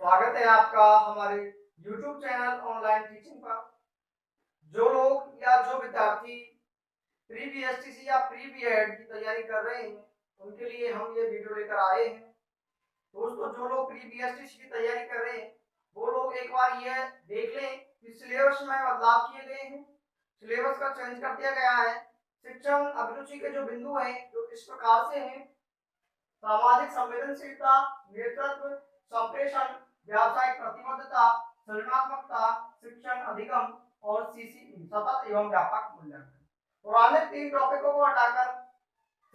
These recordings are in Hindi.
स्वागत है आपका हमारे YouTube चैनल ऑनलाइन टीचिंग पर। जो लोग या जो विद्यार्थी प्री बीएसटीसी या प्री बीएड की तैयारी कर रहे हैं उनके लिए हम ये वीडियो लेकर आए हैं। दोस्तों, जो लोग प्री बीएसटीसी की तैयारी कर रहे हैं वो लोग एक बार यह देख लें कि सिलेबस में बदलाव किए गए हैं। सिलेबस का चेंज कर दिया गया है। शिक्षण अभिरुचि के जो बिंदु हैं जो इस प्रकार से हैं: सामाजिक संवेदनशीलता, नेतृत्व, संप्रेषण, व्यावसायिक प्रतिबद्धता, सृजनात्मकता, शिक्षण अधिगम और सीसीई सतत एवं व्यापक मूल्यांकन। पुराने 3 टॉपिकों को हटाकर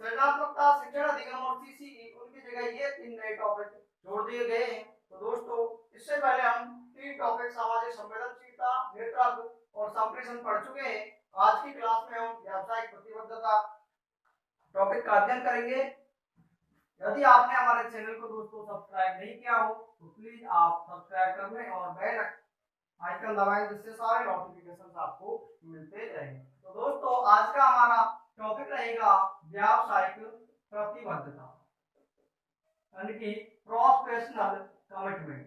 सृजनात्मकता, शिक्षण अधिगम और सीसीई उनकी जगह ये 3 नए टॉपिक जोड़ दिए गए हैं। तो दोस्तों, इससे पहले हम 3 टॉपिक सामाजिक संवेदनशीलता, नेतृत्व और संप्रेषण पढ़ चुके हैं। आज की क्लास में हम व्यावसायिक प्रतिबद्धता टॉपिक का अध्ययन करेंगे। यदि आपने हमारे चैनल को दोस्तों सब्सक्राइब नहीं किया हो तो प्लीज आप सब्सक्राइब कर लें और बेल आइकन दबाएं जिससे सारे नोटिफिकेशंस आपको मिलते रहें। तो दोस्तों, आज का हमारा टॉपिक रहेगा व्यावसायिक प्रतिबद्धता यानी कि प्रोफेशनल कमिटमेंट।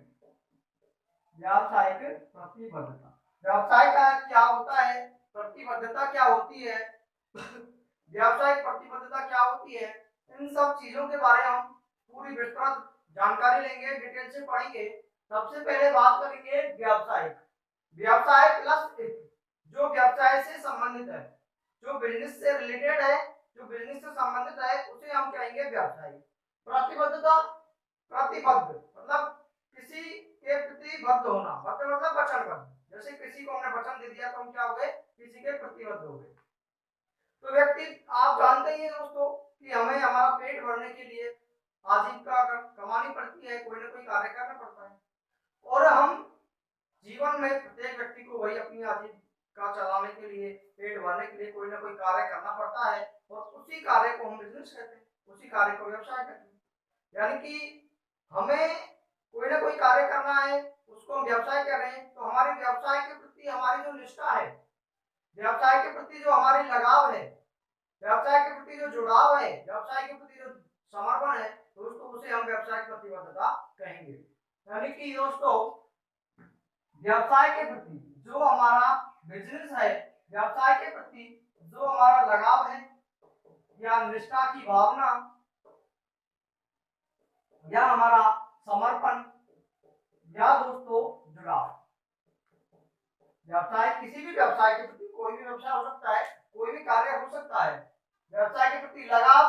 व्यावसायिक प्रतिबद्धता, व्यवसाय का क्या होता है, प्रतिबद्धता क्या होती है, व्यावसायिक प्रतिबद्धता क्या होती है, इन सब चीजों के बारे में हम पूरी विस्तृत जानकारी लेंगे, डिटेल से पढ़ेंगे। सबसे पहले बात करेंगे व्यावसायिक। व्यवसाय प्लस जो व्यवसाय से संबंधित है, जो बिजनेस से रिलेटेड है, जो बिजनेस से संबंधित है उसे हम कहेंगे व्यवसाय। प्रतिबद्धता, प्रतिबद्ध मतलब किसी के प्रति बद्ध होना, बद्ध मतलब वचनबद्ध। जैसे किसी को हमने वचन दे दिया तो हम क्या हो गए, किसी के प्रतिबद्ध हो गए। तो व्यक्ति, आप जानते ही हैं दोस्तों कि हमें हमारा पेट भरने के लिए आजीविका कमानी पड़ती है, कोई ना कोई कार्य करना पड़ता है और हम जीवन में प्रत्येक व्यक्ति को वही अपनी आजीविका चलाने के लिए, पेट भरने के लिए कोई ना कोई कार्य करना पड़ता है और उसी कार्य को हम बिजनेस कहते हैं, उसी कार्य को व्यवसाय कहते हैं। यानी कि हमें कोई ना कोई कार्य करना है, उसको हम व्यवसाय कर रहे हैं। तो हमारे व्यवसाय के प्रति हमारी जो निष्ठा है, व्यवसाय के प्रति जो हमारी लगाव है, व्यवसाय के प्रति जो जुड़ाव है, व्यवसाय के प्रति जो समर्पण है, दोस्तों उसे हम व्यवसाय की प्रतिबद्धता कहेंगे। यानी कि दोस्तों, व्यवसाय के प्रति जो हमारा बिजनेस है, व्यवसाय के प्रति जो हमारा लगाव है या निष्ठा की भावना या हमारा समर्पण या दोस्तों जुड़ाव। व्यवसाय, किसी भी व्यवसाय के प्रति, कोई भी व्यवसाय हो सकता है, कोई भी कार्य हो सकता है, व्यवसाय के प्रति लगाव,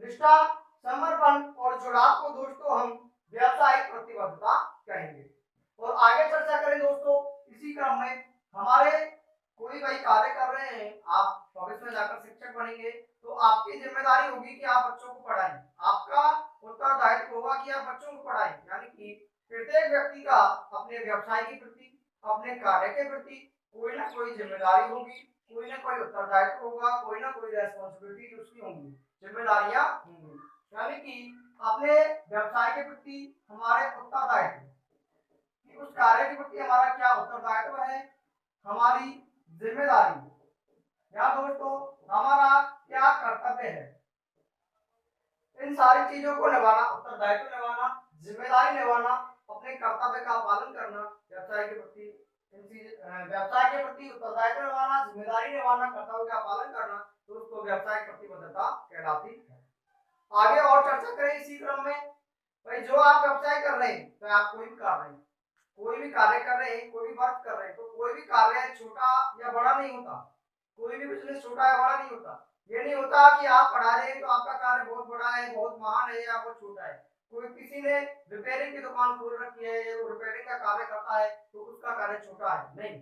निष्ठा, समर्पण और जुड़ाव को दोस्तों हम व्यावसायिक प्रतिबद्धता कहेंगे। और आगे चर्चा करें दोस्तों, इसी क्रम में हमारे कोई भाई कार्य कर रहे हैं, आप भविष्य में जाकर शिक्षक बनेंगे तो आपकी जिम्मेदारी होगी कि आप बच्चों को पढ़ाएं। आपका उत्तरदायित्व होगा कि आप बच्चों को पढ़ाएं। यानी कि प्रत्येक व्यक्ति का अपने व्यवसाय के प्रति, अपने कार्य के प्रति कोई ना कोई जिम्मेदारी होगी, कोई ना कोई उत्तरदायित्व होगा, कोई ना कोई रेस्पॉन्सिबिलिटी उसकी होंगी, जिम्मेदारियां होंगी। यानी कि अपने व्यवसाय के प्रति हमारे उत्तरदायित्व, कि उस कार्य के प्रति हमारा क्या उत्तरदायित्व है, हमारी जिम्मेदारी या दोस्तों हमारा क्या कर्तव्य है, इन सारी चीजों को निभाना, उत्तरदायित्व निभाना, जिम्मेदारी निभाना, अपने कर्तव्य का पालन करना, व्यवसाय के प्रति व्यवसाय के प्रति उत्तरदायित्व निभाना, जिम्मेदारी निभाना, कर्तव्य का पालन करना, तो उसको व्यवसाय प्रतिबद्धता कहलाती है। आगे और चर्चा करें इसी क्रम में। भाई, जो आप व्यवसाय कर रहे हैं, तो आप कोई भी कर रहे हैं, कोई भी कार्य कर रहे हैं, कोई भी वर्क कर रहे हैं, तो कोई भी कार्य छोटा या बड़ा नहीं होता, कोई भी बिजनेस छोटा या बड़ा नहीं होता। ये नहीं होता कि आप पढ़ा रहे हैं तो आपका कार्य बहुत बड़ा है, बहुत महान है या बहुत छोटा है। कोई किसी ने रिपेयरिंग की दुकान खोल रखी है, वो रिपेयरिंग का कार्य करता है तो उसका कार्य छोटा है, नहीं।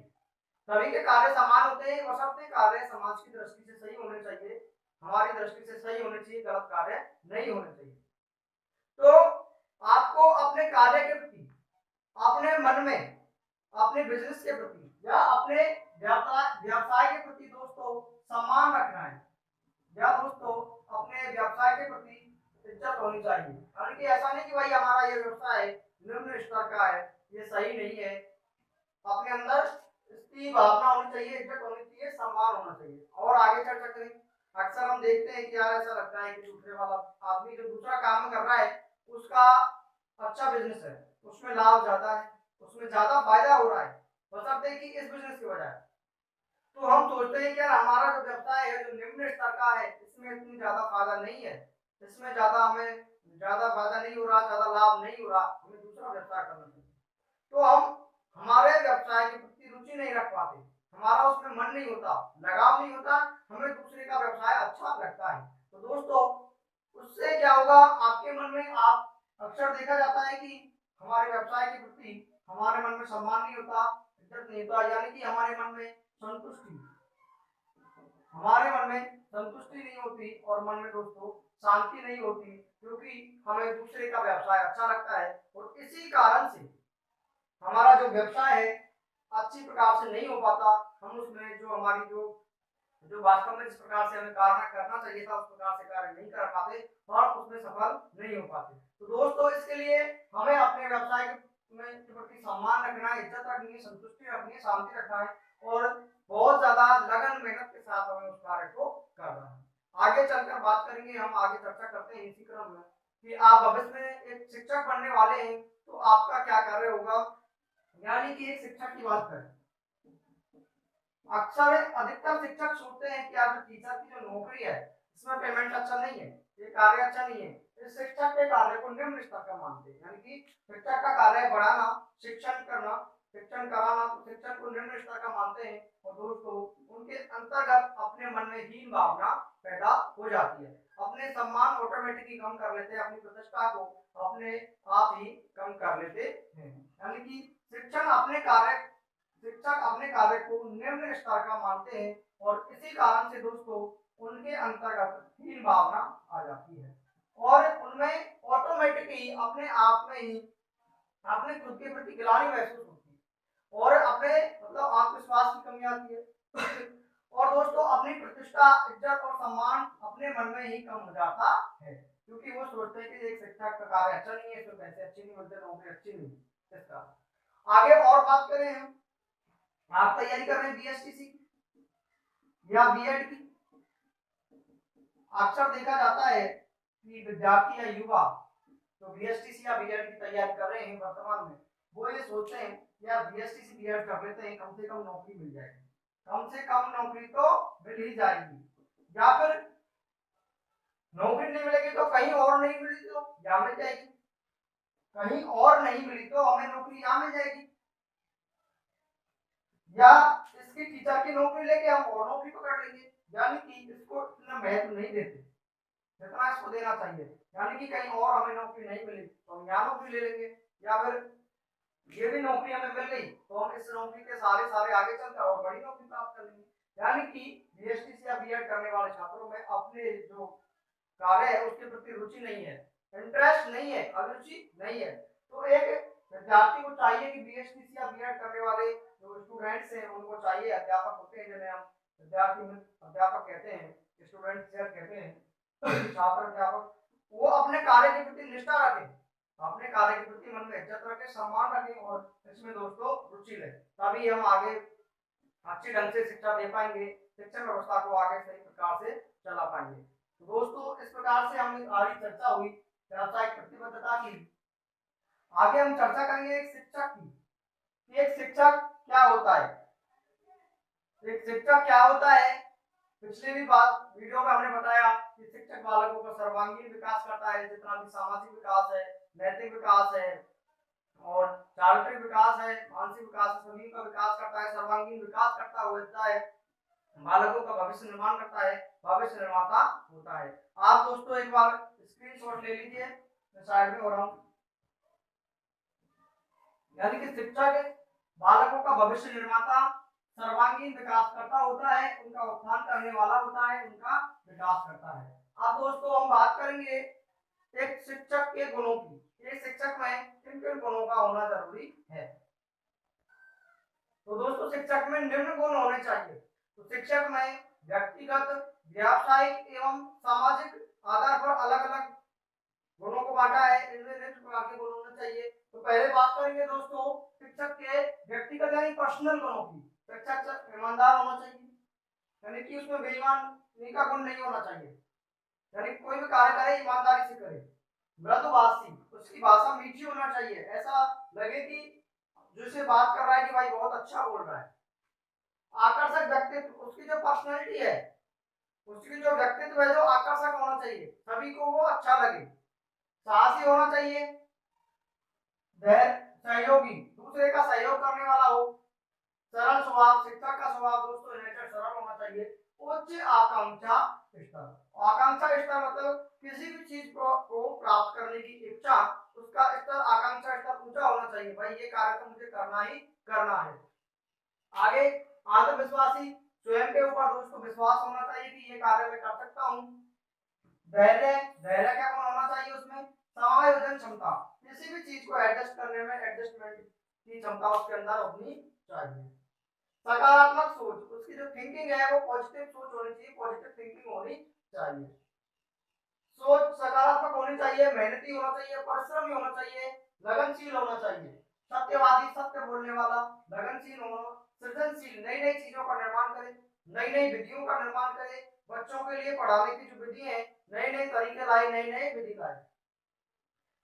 सभी के कार्य समान होते हैं, बशर्ते कार्य समाज की दृष्टि से सही होने चाहिए, हमारी दृष्टि से सही होने चाहिए, गलत कार्य नहीं होने चाहिए। तो आपको अपने कार्य के प्रति, अपने मन में, अपने बिजनेस के प्रति या अपने व्यवसाय के प्रति दोस्तों सम्मान रखना है, या दोस्तों अपने व्यवसाय के प्रति इज्जत होनी चाहिए। यानी कि ऐसा नहीं कि भाई हमारा ये व्यवसाय निम्न स्तर का है, ये सही नहीं है। अपने अंदर इसकी भावना होनी चाहिए, इज्जत होनी चाहिए, सम्मान होना चाहिए। और आगे चर्चा करें। अक्सर हम देखते हैं कि यार ऐसा लगता है कि दूसरे वाला आदमी जो दूसरा काम कर रहा है उसका अच्छा बिजनेस है, उसमें लाभ ज्यादा है, उसमें ज्यादा फायदा हो रहा है बशर्ते कि इस बिजनेस की वजह, तो हम सोचते हैं कि यार हमारा जो व्यवसाय है जो निम्न स्तर का है इसमें इतनी ज्यादा फायदा नहीं है, इसमें ज्यादा हमें ज्यादा फायदा नहीं हो रहा, ज्यादा लाभ नहीं हो रहा, हमें दूसरा व्यवसाय करना चाहिए। तो हम हमारे व्यवसाय के प्रति रुचि नहीं रख पाते, हमारा उसमें मन नहीं होता, लगाव नहीं होता, हमें दूसरे का व्यवसाय अच्छा लगता है। तो दोस्तों उससे क्या होगा, आपके मन में आप अक्सर देखा जाता है कि हमारे व्यवसाय के प्रति हमारे मन में सम्मान नहीं होता, इज्जत नहीं होता, यानी कि हमारे मन में संतुष्टि हमारे मन में संतुष्टि नहीं होती और मन में दोस्तों शांति नहीं होती, क्योंकि हमें दूसरे का व्यवसाय अच्छा लगता है और इसी कारण से हमारा जो व्यवसाय है अच्छी प्रकार से नहीं हो पाता, हम उसमें जो हमारी जो जो वास्तव में जिस प्रकार से हमें कार्य करना चाहिए था उस प्रकार से कार्य नहीं कर पाते और उसमें सफल नहीं हो पाते। तो दोस्तों इसके लिए हमें अपने व्यवसाय के प्रति सम्मान रखना है, इज्जत रखनी है, संतुष्टि रखनी है, शांति रखना है और बहुत ज्यादा लगन मेहनत के साथ हमें उस कार्य को करना है। आगे चलकर बात करेंगे, हम आगे चर्चा करते हैं इसी क्रम में कि आप भविष्य में एक शिक्षक बनने वाले हैं तो आपका क्या कार्य होगा, यानी कि एक शिक्षक की बात करें, अक्सर अधिकतर शिक्षक सोचते हैं कि यार जो टीचर की जो नौकरी है इसमें पेमेंट अच्छा नहीं है, ये कार्य अच्छा नहीं है, इस शिक्षक के कार्य को निम्न स्तर का मानते हैं, यानी कि शिक्षक का कार्य है पढ़ाना, शिक्षण करना, शिक्षण कराना, तो शिक्षक को निम्न स्तर का मानते हैं और दोस्तों उनके अंतर्गत अपने मन में हीन भावना पैदा हो जाती है, अपने सम्मान ऑटोमेटिकली कम कर लेते हैं, अपनी प्रतिष्ठा को अपने आप ही कम कर लेते हैं, यानी कि शिक्षक अपने कार्य को निम्न स्तर का मानते हैं और इसी कारण से दोस्तों उनके अंतर्गत हीन भावना आ जाती है और उनमें ऑटोमेटिकली अपने आप में ही अपने खुद के प्रति गिलानी महसूस होती है और अपने मतलब आत्मविश्वास की कमी आती है और दोस्तों अपनी प्रतिष्ठा, इज्जत और सम्मान अपने मन में ही कम हो जाता है, क्योंकि वो सोचते हैं कि एक शिक्षक का कार्य अच्छा नहीं है, इसमें पैसे अच्छे नहीं मिलते, नौकरी अच्छी नहीं, इसका आगे और बात करें हम, आप तैयारी कर रहे हैं बीएसटीसी या बीएड की, अक्सर देखा जाता है कि विद्यार्थी या युवा जो बीएसटीसी या बीएड की तैयारी कर रहे हैं वर्तमान में, वो ये सोचते हैं यार बीएसटीसी बीएड कर लेते हैं, कम से कम नौकरी मिल जाएगी, कम से कम नौकरी तो मिल ही जाएगी, या फिर नौकरी नहीं मिलेगी तो कहीं और नहीं मिली तो यहाँ मिल जाएगी, कहीं और नहीं मिली तो हमें नौकरी यहाँ मिल जाएगी, या इसकी टीचर की नौकरी लेके हम और नौकरी पकड़ लेंगे, यानी कि इसको इतना महत्व नहीं देते जितना इसको देना चाहिए, यानी कि कहीं और हमें नौकरी नहीं मिली तो हम यहाँ नौकरी ले लेंगे, या फिर ये भी नौकरी हमें मिल गई तो हम इस नौकरी के सारे सारे आगे चलकर और बड़ी नौकरी प्राप्त कर लेंगे, यानी कि बीएसटीसी या बीएड करने वाले छात्रों में अपने जो कार्य है उसके प्रति रुचि नहीं है, इंटरेस्ट नहीं है, अभिरुचि नहीं है, तो एक विद्यार्थी को चाहिए कि बीएसटीसी या बीएड करने वाले जो स्टूडेंट्स हैं उनको चाहिए, अध्यापक होते हैं जिन्हें हम विद्यार्थी अध्यापक कहते हैं, स्टूडेंट टीचर कहते हैं, छात्र अध्यापक, वो अपने कार्य के प्रति निष्ठा रखें, अपने कार्य के प्रति मन में इज्जत रखें, सम्मान रखें और इसमें दोस्तों रुचि लें, तभी हम आगे अच्छे ढंग से शिक्षा दे पाएंगे, शिक्षण व्यवस्था को आगे सही प्रकार से चला पाएंगे। तो दोस्तों इस प्रकार से हम हमारी चर्चा हुई व्यावसायिक प्रतिबद्धता की, आगे हम चर्चा करेंगे एक शिक्षक की कि एक शिक्षक क्या होता है, एक शिक्षक क्या होता है, पिछले भी बात वीडियो में हमने बताया कि शिक्षक बालकों का सर्वांगीण विकास करता है, जितना भी सामाजिक विकास है, नैतिक विकास है और चारित्रिक विकास है, मानसिक विकास है, सभी का विकास करता है, सर्वांगीण विकास करता होता है, बालकों का भविष्य निर्माण करता है, भविष्य निर्माता होता है। आप दोस्तों एक बार स्क्रीनशॉट ले लीजिए साइड में, और हम यानी कि शिक्षक बालकों का भविष्य निर्माता, सर्वांगीण विकास करता होता है, उनका उत्थान करने वाला होता है, उनका विकास करता है। अब दोस्तों हम बात करेंगे एक शिक्षक के गुणों की, एक शिक्षक में किन किन गुणों का होना जरूरी है। तो दोस्तों शिक्षक में निम्न गुण होने चाहिए, तो शिक्षक में व्यक्तिगत, व्यावसायिक एवं सामाजिक आधार पर अलग अलग गुणों को बांटा है, इनमें निम्न प्रकार के गुण होने चाहिए। तो पहले बात करेंगे दोस्तों शिक्षक के व्यक्तिगत यानी पर्सनल गुणों की, शिक्षक ईमानदार होना चाहिए, यानी कि उसमें बेईमानी का गुण नहीं होना चाहिए, यानी कोई भी कार्य करे ईमानदारी से करे, मृदुभाषी, तो उसकी भाषा मीठी होना चाहिए, ऐसा लगे कि जो से बात कर रहा है कि भाई बहुत अच्छा बोल रहा है। आकर्षक व्यक्तित्व, उसकी जो पर्सनैलिटी है, उसकी जो व्यक्तित्व है जो आकर्षक होना चाहिए, सभी को वो अच्छा लगे। साहसी होना चाहिए, धैर्य, सहयोगी, दूसरे का सहयोग करने वाला हो। सरल स्वभाव, शिक्षक का स्वभाव दोस्तों नेचर सरल होना चाहिए। उच्च आकांक्षा स्तर, आकांक्षा स्तर मतलब किसी भी चीज को प्राप्त करने की इच्छा, उसका स्तर, आकांक्षा स्तर ऊंचा होना चाहिए। भाई ये कार्य तो मुझे करना ही करना है। आगे आत्मविश्वासी, स्वयं के ऊपर दोस्तों विश्वास होना चाहिए कि ये कार्य मैं कर सकता हूँ। धैर्य, धैर्य क्या होना चाहिए उसमें, समायोजन क्षमता, किसी भी चीज को एडजस्ट करने में एडजस्टमेंट की क्षमता उसके अंदर होनी चाहिए। सकारात्मक सोच, उसकी जो थिंकिंग है वो पॉजिटिव सोच होनी चाहिए, पॉजिटिव थिंकिंग होनी चाहिए। सोच सकारात्मक होनी चाहिए, मेहनती होना चाहिए, परिश्रमी होना चाहिए, लगनशील होना चाहिए, सत्यवादी, सत्य बोलने वाला, लगनशील होना, सृजनशील, नई नई चीजों का निर्माण करे, नई नई विधियों का निर्माण करे, बच्चों के लिए पढ़ाने की जो विधि है नए नए तरीके लाए, नए नए विधि लाए।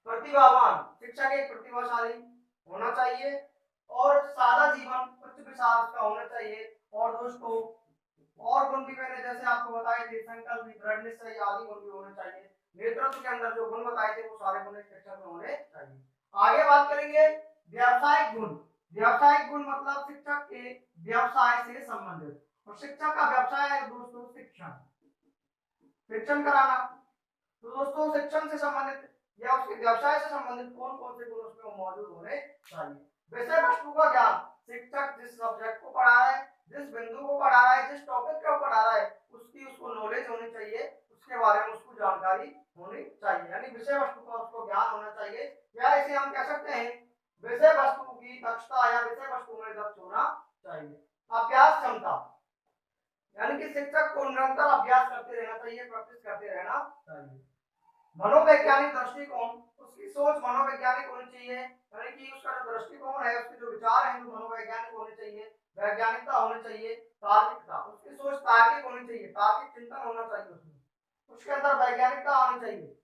प्रतिभावान, शिक्षक एक प्रतिभाशाली होना चाहिए, और सादा जीवन, उच्च विचार उसका होना चाहिए। और दोस्तों और गुण भी मैंने जैसे आपको बताए थे, संकल्प, दृढ़ निश्चय आदि गुण भी होने चाहिए। नेतृत्व के अंदर जो गुण बताए थे वो सारे गुण शिक्षक में होने चाहिए। आगे बात करेंगे व्यावसायिक गुण। व्यावसायिक गुण मतलब शिक्षक के व्यवसाय से संबंधित, और शिक्षक का व्यवसाय है दोस्तों शिक्षण, शिक्षण कराना। तो दोस्तों शिक्षण से संबंधित या उसके व्यवसाय से संबंधित कौन कौन से गुण उसमें मौजूद होने चाहिए। विषय वस्तु का ज्ञान, शिक्षक जिस सब्जेक्ट को पढ़ा रहा है, जिस बिंदु को पढ़ा रहा है, जिस टॉपिक को पढ़ा रहा है, उसकी उसको नॉलेज होनी चाहिए, उसके बारे में उसको जानकारी होनी चाहिए, यानी विषय वस्तु का उसको ज्ञान होना चाहिए। या इसे हम कह सकते हैं विषय वस्तु की दक्षता, या विषय वस्तु में दक्ष होना चाहिए। अभ्यास क्षमता, यानी कि शिक्षक को निरंतर अभ्यास करते रहना चाहिए, प्रैक्टिस करते रहना चाहिए। मनोवैज्ञानिक दृष्टिकोण, उसकी सोच मनोवैज्ञानिक होनी चाहिए, यानी कि उसका जो दृष्टिकोण है, उसके जो विचार हैं वो मनोवैज्ञानिक होने चाहिए, वैज्ञानिकता होनी चाहिए, तार्किकता, उसकी सोच तार्किक होनी चाहिए, तार्किक चिंतन होना चाहिए उसमें, उसके अंदर वैज्ञानिकता आनी चाहिए,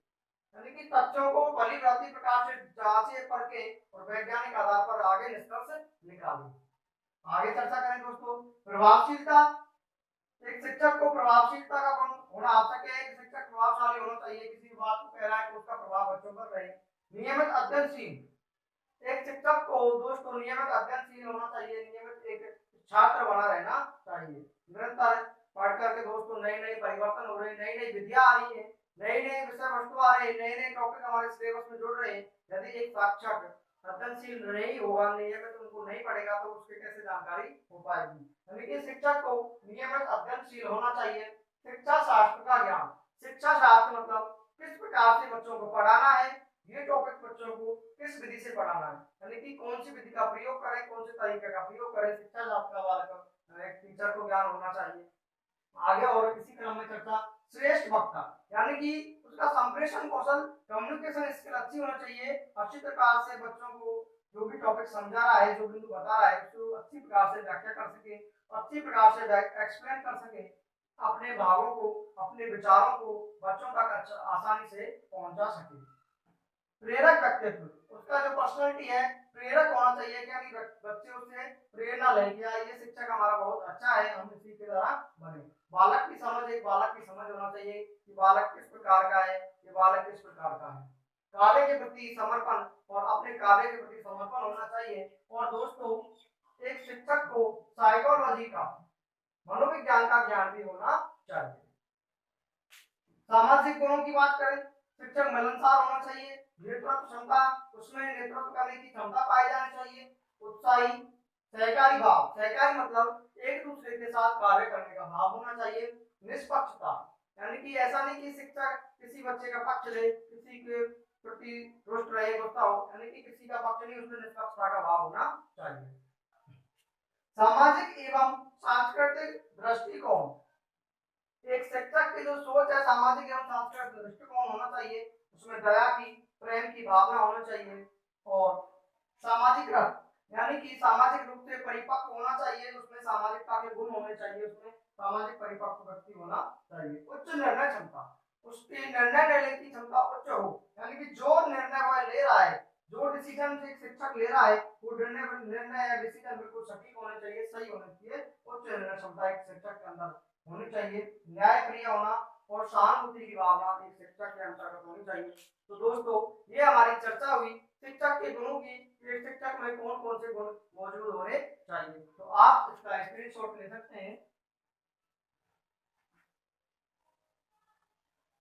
यानी कि तथ्यों को भली भांति प्रकार से जांचे परखे और वैज्ञानिक आधार पर आगे निष्कर्ष निकाले। आगे चर्चा करें दोस्तों प्रभावशीलता। एक शिक्षक को प्रभावशीलता का गुण होना आवश्यक है, एक शिक्षक प्रभावशाली होना चाहिए, किसी बात को कह रहा है तो उसका प्रभाव बच्चों पर रहे। नियमित अध्ययनशील, एक शिक्षक को दोस्तों नियमित अध्ययनशील होना चाहिए, नियमित एक छात्र बना रहना चाहिए, निरंतर पढ़ करके दोस्तों नए नए परिवर्तन हो रहे, नई नई विधियां आ रही है, नए नए विषय वस्तु आ रहे, नए नए टॉपिक हमारे सिलेबस में जुड़ रहे हैं। यदि एक शिक्षक अध्ययनशील नहीं होगा, नियमित उनको नहीं पढ़ेगा तो उसके कैसे जानकारी हो पाएगी। यानी कि शिक्षक को नियमित अध्ययनशील होना चाहिए। शिक्षा शास्त्र का ज्ञान, शिक्षा शास्त्र मतलब किस प्रकार से बच्चों को पढ़ाना है, ये टॉपिक बच्चों को किस विधि से पढ़ाना है, यानी कि कौन सी विधि का प्रयोग करें, कौन से तरीके का प्रयोग करें, शिक्षा शास्त्र का वाला एक टीचर को ज्ञान होना चाहिए। आगे और इसी क्रम में चर्चा श्रेष्ठ वक्ता, यानी कि उसका संप्रेषण कौशल, कम्युनिकेशन स्किल अच्छी होना चाहिए, अच्छी प्रकार से बच्चों को जो भी टॉपिक समझा रहा है, जो बिंदु बता रहा है, उसको अच्छी प्रकार से व्याख्या कर सके, अच्छी प्रकार से एक्सप्लेन कर सके, अपने भावों को, अपने विचारों को बच्चों तक आसानी से पहुंचा सके। प्रेरक व्यक्तित्व, उसका जो पर्सनालिटी है प्रेरक होना चाहिए, यानी बच्चे उससे प्रेरणा लें कि ये शिक्षक हमारा बहुत अच्छा है, हम इसी की तरह बने। बालक की समझ, एक बालक की समझ होना चाहिए कि बालक किस प्रकार का है, ये बालक किस प्रकार का है। कार्य के प्रति समर्पण, और अपने कार्य के प्रति समर्पण होना चाहिए। और दोस्तों एक शिक्षक को साइकोलॉजी का, मनोविज्ञान का ज्ञान भी होना चाहिए। सामाजिक गुणों की बात करें, शिक्षक मिलनसार होना चाहिए, नेतृत्व क्षमता, उसमें नेतृत्व करने की क्षमता पाई जानी चाहिए, उत्साही, सहकारी भाव, सहकारी मतलब एक दूसरे के साथ कार्य करने का भाव होना चाहिए, निष्पक्षता, यानी कि ऐसा नहीं कि शिक्षक किसी बच्चे का पक्ष ले, किसी के प्रति रुष्ट रहे, गुस्सा हो, यानी कि किसी का पक्ष नहीं, उसमें निष्पक्षता का भाव होना चाहिए। सामाजिक एवं सांस्कृतिक दृष्टिकोण, एक शिक्षक की जो सोच है सामाजिक एवं सांस्कृतिक दृष्टिकोण होना चाहिए, उसमें दया की, प्रेम की भावना होना चाहिए, और सामाजिक रस, यानी कि सामाजिक रूप से परिपक्व होना चाहिए, उसमें सामाजिकता के गुण होने चाहिए, उसमें सामाजिक परिपक्व व्यक्ति होना चाहिए। उच्च निर्णय क्षमता, उसकी निर्णय लेने की क्षमता उच्च हो, यानी कि जो निर्णय वह ले रहा शिक्षक ले रहा है वो निर्णय या डिसीजन बिल्कुल सटीक होने चाहिए, सही होने चाहिए, उच्च निर्णय क्षमता एक शिक्षक के अंदर होनी चाहिए, न्यायप्रिय होना और सहानुभूति की भावना एक शिक्षक के अंतर्गत होनी चाहिए। तो दोस्तों ये हमारी चर्चा हुई शिक्षक के गुणों की, एक शिक्षक में कौन कौन से गुण मौजूद होने चाहिए। तो आप इसका स्क्रीनशॉट ले सकते हैं।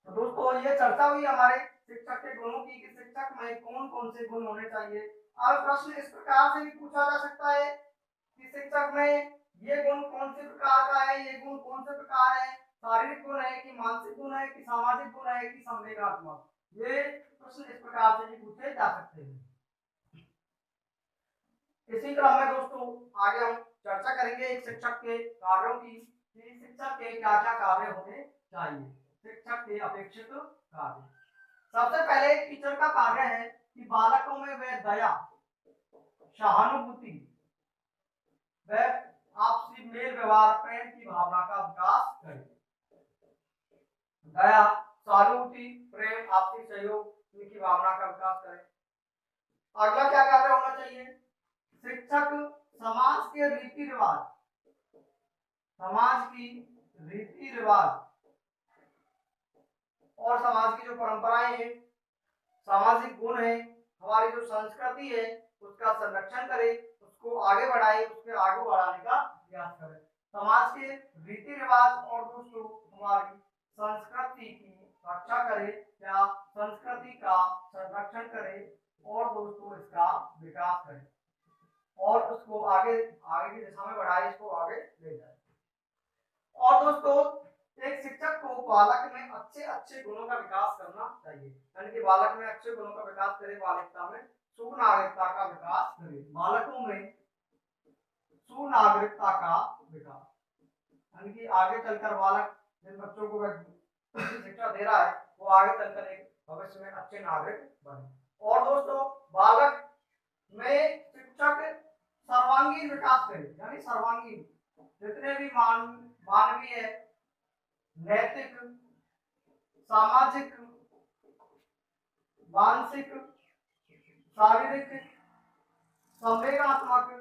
तो दोस्तों ये चर्चा हुई हमारे शिक्षक के गुणों की कि शिक्षक में कौन कौन से गुण होने चाहिए। अब प्रश्न इस प्रकार से भी पूछा जा सकता है कि शिक्षक में ये गुण कौन से प्रकार का है, ये गुण कौन से प्रकार है, शारीरिक गुण है कि मानसिक गुण है कि सामाजिक गुण है कि संवेगात्मक, ये प्रश्न इस प्रकार से भी पूछे जा सकते हैं। इसी क्रम में दोस्तों आगे हम चर्चा करेंगे एक शिक्षक के कार्यों की कि शिक्षक के क्या क्या कार्य होने चाहिए, शिक्षक के अपेक्षित कार्य। सबसे पहले टीचर का कार्य है कि बालकों में वह दया, सहानुभूति, वह आपसी मेल व्यवहार, प्रेम की भावना का विकास करे। दया, सहानुभूति, प्रेम, आपसी सहयोग की भावना का विकास करे। अगला क्या कार्य होना चाहिए, शिक्षक समाज के रीति रिवाज, समाज की रीति रिवाज और समाज की जो परंपराएं हैं, सामाजिक गुण है, हमारी जो संस्कृति है उसका संरक्षण करे, उसको आगे बढ़ाए, उसके आगे बढ़ाने का प्रयास करे। समाज के रीति रिवाज और दोस्तों हमारी संस्कृति की रक्षा करे या संस्कृति का संरक्षण करे और दोस्तों इसका विकास करे और उसको आगे आगे की दिशा में बढ़ाए, इसको आगे ले जाए। और दोस्तों एक शिक्षक को बालक में अच्छे अच्छे गुणों का विकास करना चाहिए, यानी कि बालक में अच्छे गुणों का विकास करे, बालिका में सुनागरिकता का विकास करे, बालकों में सुनागरिकता का विकास, यानी कि आगे चलकर बालक जिन बच्चों को शिक्षा दे रहा है वो आगे चलकर एक भविष्य में अच्छे नागरिक बने। और दोस्तों बालक में शिक्षक सर्वांगीण विकास करे, यानी सर्वांगीण जितने भी मानवीय, नैतिक, सामाजिक, मानसिक, शारीरिक, संवेगात्मक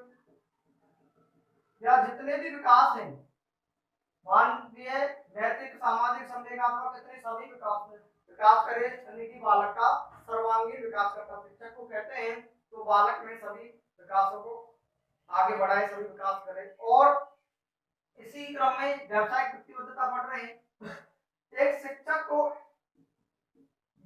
या जितने भी विकास हैं, मानवीय, नैतिक, सामाजिक, संवेगात्मक, इतने सभी विकास करे, यानी कि बालक का सर्वांगीण विकास करता शिक्षक को कहते हैं। तो बालक में सभी विकासों को आगे बढ़ाए, सभी विकास करे। और इसी क्रम में व्यावसायिक प्रतिबद्धता बढ़ रहे हैं। एक शिक्षक को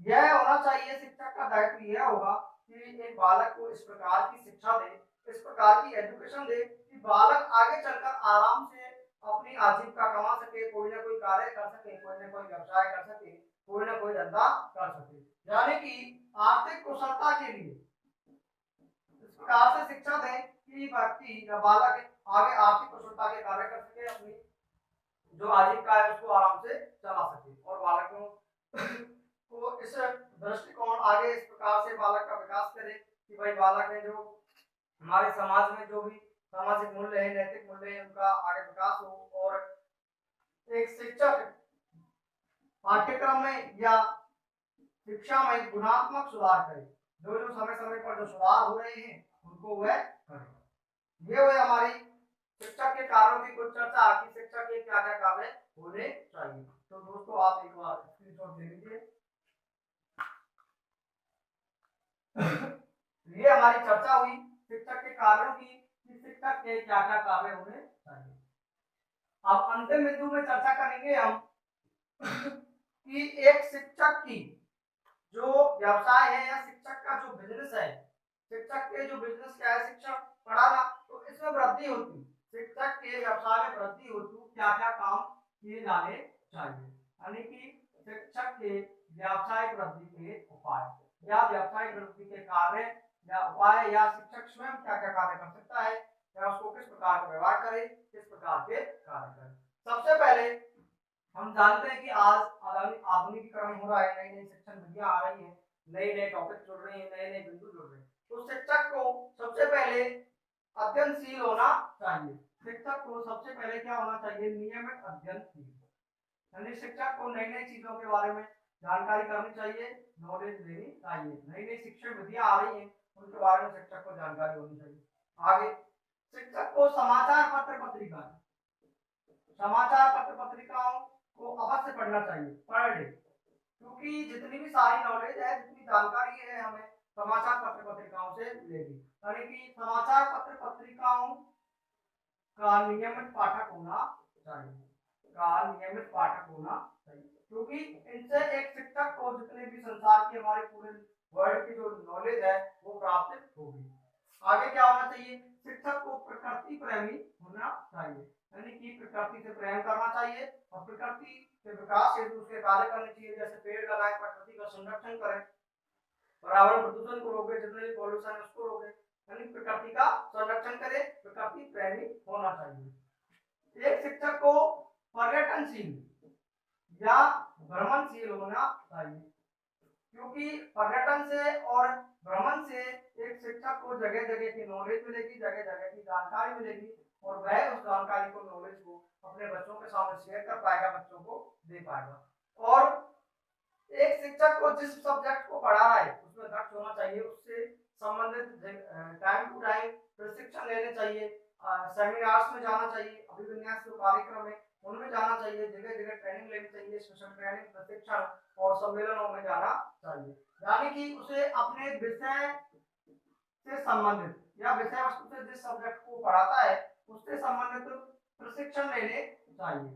यह होना चाहिए, शिक्षक का दायित्व यह होगा कि एक बालक को इस प्रकार की शिक्षा दे, इस प्रकार की एजुकेशन दे कि बालक आगे चलकर आराम से अपनी आजीविका कमा सके, कोई ना कोई कार्य कर सके, कोई ना कोई व्यवसाय कर सके, कोई ना कोई धंधा कर सके, यानी कि आर्थिक कुशलता के लिए इस प्रकार से शिक्षा दें कि व्यक्ति या बालक आगे आर्थिक कुशलता के कार्य कर सके, अपनी जो आजीविका है उसको आराम से चला सके। और बालकों को इस दृष्टिकोण आगे इस प्रकार से बालक का विकास करे कि भाई बालक है जो हमारे समाज में जो भी सामाजिक मूल्य है, नैतिक मूल्य है, उनका आगे विकास हो। और एक शिक्षक पाठ्यक्रम में या शिक्षा में गुणात्मक सुधार करे, जो जो समय समय पर जो सुधार हो रहे हैं उनको वह करे। ये हुए हमारी शिक्षक के कार्यों की कुछ चर्चा कि शिक्षक के क्या क्या कार्य होने चाहिए। तो दोस्तों आप एक बार स्क्रीनशॉट ले लीजिए। ये हमारी चर्चा हुई शिक्षक के कार्यों की कि शिक्षक के क्या क्या कार्य होने चाहिए। अब अंतिम बिंदु में चर्चा करेंगे हम कि एक शिक्षक की जो व्यवसाय है या शिक्षक का जो बिजनेस है, शिक्षक के जो बिजनेस क्या है, शिक्षक पढ़ाना, तो इसमें वृद्धि होती, शिक्षक के व्यवसाय में वृद्धि होती क्या क्या काम किए जाने चाहिए, यानी कि शिक्षक के व्यवसायिक वृद्धि के उपाय या व्यवसायिक वृद्धि के कार्य या उपाय, या शिक्षक स्वयं क्या क्या कार्य कर सकता है या उसको किस प्रकार का व्यवहार करे, किस प्रकार के कार्य करे। सबसे पहले हम जानते हैं कि आज आधुनिकीकरण हो रहा है, नई नई शिक्षण विधियां आ रही हैं, नए नए टॉपिक जुड़ रहे हैं, नए नए बिंदु जुड़ रहे हैं। तो शिक्षक को सबसे पहले अध्ययनशील होना चाहिए। शिक्षक को सबसे पहले क्या होना चाहिए, नियमित अध्ययनशील, यानी शिक्षक को नई नई चीजों के बारे में जानकारी करनी चाहिए, नॉलेज लेनी चाहिए। नई नई शिक्षण विधियां आ रही हैं उनके बारे में शिक्षक को जानकारी होनी चाहिए। आगे, शिक्षक को समाचार पत्र पत्रिकाओं को अवश्य पढ़ना चाहिए, पर डे, क्योंकि जितनी भी सारी नॉलेज है, जितनी जानकारी है, हमें समाचार पत्र पत्रिकाओं से मिलेगी। यानी कि समाचार पत्र पत्रिकाओं का नियमित पाठक होना चाहिए, क्योंकि इनसे एक शिक्षक को जितने भी संसार की, हमारे पूरे वर्ल्ड की जो नॉलेज है वो प्राप्त होगी। आगे क्या होना चाहिए, शिक्षक को प्रकृति प्रेमी होना चाहिए, यानी कि प्रकृति से प्रेम करना चाहिए और प्रकृति के विकास हेतु उसके कार्य करने चाहिए, जैसे पेड़ लगाए, प्रकृति का संरक्षण करें, पर्यावरण प्रदूषण को रोके, जितने भी पॉल्यूशन है उसको रोके, यानी प्रकृति का संरक्षण करे, प्रकृति प्रेमी होना चाहिए। एक शिक्षक को पर्यटनशील या भ्रमणशील होना चाहिए, क्योंकि पर्यटन से और भ्रमण से एक शिक्षक को जगह जगह की नॉलेज मिलेगी, जगह जगह की जानकारी मिलेगी, और वह उस जानकारी को, नॉलेज को अपने बच्चों के सामने शेयर कर पाएगा, बच्चों को दे पाएगा। और एक शिक्षक को जिस सब्जेक्ट को पढ़ा रहा है उसमें दक्ष होना चाहिए, उससे संबंधित टाइम टू टाइम प्रशिक्षण लेने चाहिए, सेमिनार्स में जाना चाहिए, अभिविन्यास जो कार्यक्रम है उनमें जाना चाहिए, जगह जगह ट्रेनिंग लेनी चाहिए, स्पेशल ट्रेनिंग, प्रशिक्षण और सम्मेलनों में जाना चाहिए। यानी कि उसे अपने विषय से संबंधित या विषय वस्तु से जिस सब्जेक्ट को पढ़ाता है उससे संबंधित प्रशिक्षण लेने चाहिए,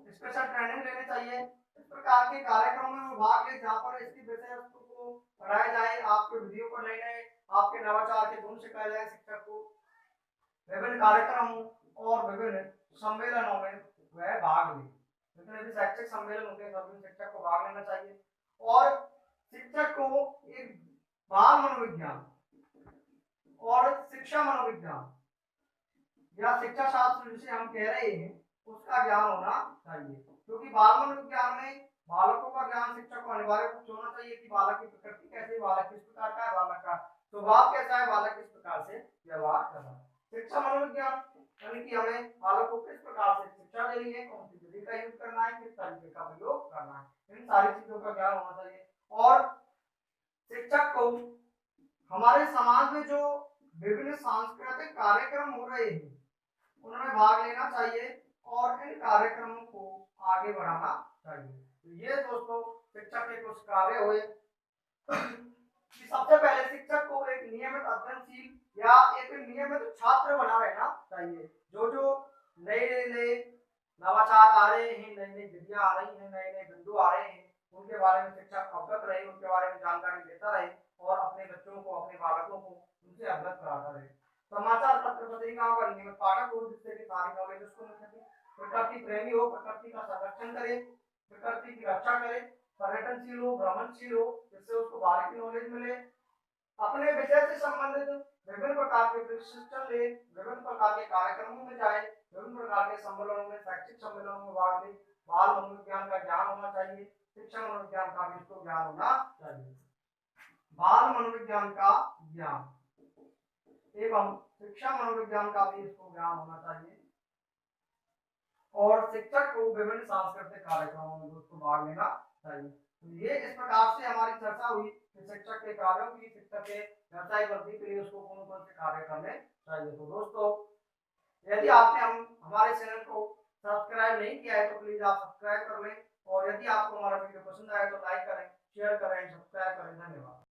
स्पेशल ट्रेनिंग लेने चाहिए। इस प्रकार के कार्यक्रमों में भाग ले जहाँ पर इसकी विषय वस्तु को पढ़ाया जाए, आपके वीडियो को नए नए आपके नवाचार के गुण सिखाए जाए, शिक्षक को विभिन्न कार्यक्रमों और विभिन्न सम्मेलनों में वह भाग ले। जितने भी शैक्षिक सम्मेलन होते हैं सभी शिक्षक को भाग लेना चाहिए। और शिक्षक को एक बाल मनोविज्ञान और शिक्षा मनोविज्ञान या शिक्षा शास्त्र जिसे हम कह रहे हैं उसका ज्ञान होना चाहिए, क्योंकि बाल मनोविज्ञान में बालकों का ज्ञान शिक्षक को अनिवार्य रूप से होना चाहिए कि बालक की प्रकृति कैसी है, बालक किस प्रकार का है, बालक का स्वभाव कैसा है, बालक किस प्रकार से व्यवहार कर रहा है। शिक्षा मनोविज्ञान यानी कि हमें बालक को किस प्रकार से शिक्षा देनी है, कौन सी विधि का यूज करना है, किस तरीके का प्रयोग करना है, इन सारी चीजों का ज्ञान होना चाहिए। और शिक्षक को हमारे समाज में जो विभिन्न सांस्कृतिक कार्यक्रम हो रहे हैं उनमें भाग लेना चाहिए और इन कार्यक्रमों को आगे बढ़ाना चाहिए। तो ये दोस्तों शिक्षक के कुछ कार्य हुए कि सबसे पहले शिक्षक को एक नियमित अध्ययनशील या एक नियमित छात्र बना रहना चाहिए। जो जो नए नवाचार आ रहे हैं, नई नई विधियां आ रही हैं, नए नए बिंदु आ रहे हैं, उनके बारे में शिक्षक अवगत रहे, उनके बारे में जानकारी देता रहे और अपने बच्चों को, अपने बालकों को उनसे अवगत कराता रहे। समाचार पत्र पत्रिकाओं का नियमित पाठक हो, जिससे कि सारी नॉलेज उसको मिल सके। प्रकृति प्रेमी हो, प्रकृति का संरक्षण करे, प्रकृति की रक्षा करे, पर्यटनशील हो, भ्रमणशील हो, जिससे उसको बाहर की नॉलेज मिले, अपने विषय से संबंधित विभिन्न प्रकार के प्रशिक्षण ले, विभिन्न प्रकार के कार्यक्रमों में जाए, विभिन्न प्रकार के सम्मेलनों में, शैक्षिक सम्मेलनों में भाग ले, बाल मनोविज्ञान का ज्ञान होना चाहिए, शिक्षा मनोविज्ञान का भी उसको ज्ञान होना चाहिए। बाल मनोविज्ञान का ज्ञान एवं शिक्षा मनोविज्ञान का भी इसको ज्ञान होना चाहिए और शिक्षक को विभिन्न सांस्कृतिक कार्यक्रमों में उसको भाग लेना चाहिए। तो ये इस प्रकार से हमारी चर्चा हुई कि शिक्षक के कार्यों की, शिक्षक के व्यवसाय वृद्धि के लिए उसको कौन कौन से कार्य करने चाहिए। तो दोस्तों यदि आपने हमारे चैनल को सब्सक्राइब नहीं किया है तो प्लीज आप सब्सक्राइब कर लें, और यदि आपको हमारा वीडियो पसंद आए तो लाइक करें, शेयर करें, सब्सक्राइब करें। धन्यवाद।